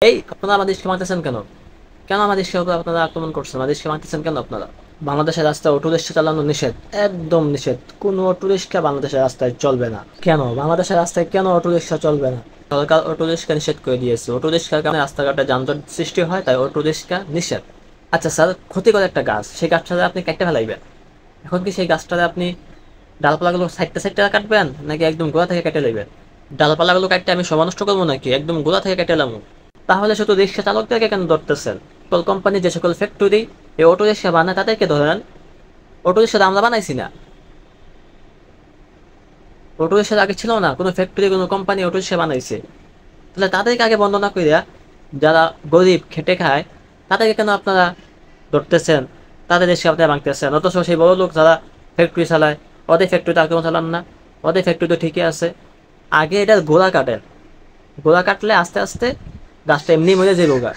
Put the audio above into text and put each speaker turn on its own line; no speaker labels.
এই আপনারা আমাদের দেশকে মারতেছেন কেন? কেন আমাদের দেশকে আপনারা আক্রমণ করছেন? আমাদের দেশকে মারতেছেন কেন আপনারা? বাংলাদেশের রাস্তায় অটো রিক্সা চালানো নিষেধ, একদম নিষেধ। কোনো অটো রিক্সা বাংলাদেশের রাস্তায় চলবে না। কেন বাংলাদেশের রাস্তায় কেন অটো রিক্সা চলবে না? সরকার অটো রিক্সা নিষেধ করে দিয়েছে। অটো রিক্সার কারণে রাস্তাঘাটে যানজট সৃষ্টি হয়, তাই অটো রিক্সা নিষেধ। আচ্ছা স্যার, ক্ষতিকর একটা গাছ, সেই গাছটাতে আপনি কেটে ফেলাইবেন। এখন কি সেই গাছটাতে আপনি ডালপালাগুলো সাইডটা সাইডটা কাটবেন, নাকি একদম গোড়া থেকে কেটে লইবেন? ডালপালাগুলো কাটতে আমি সময় নষ্ট করবো নাকি? একদম গোড়া থেকে কেটে লামু। তাহলে শুধু রিক্সা চালকদেরকে কেন ধরতেছেন? সকল কোম্পানি, যে সকল ফ্যাক্টরি এই অটো রিক্সা বানায় তাদেরকে ধরেন। অটো রিক্সা আমরা বানাইছি না। অটো রিক্সা আগে ছিল না, কোনো ফ্যাক্টরি কোনো কোম্পানি অটো রিক্সা বানাইছে। তাহলে তাদেরকে আগে বন্ধ না করিয়া যারা গরিব খেটে খায় তাদেরকে কেন আপনারা ধরতেছেন? তাদের রিক্সা আপনারা ভাঙতেছেন, অথচ সেই বড় লোক যারা ফ্যাক্টরি চালায় ওদের ফ্যাক্টরিতে আক্রমণ চালান না? ওদের ফ্যাক্টরি তো ঠিকই আছে। আগে এটার গোড়া কাটেন। গোড়া কাটলে আস্তে আস্তে গাছটা এমনি মরে যাবে গা।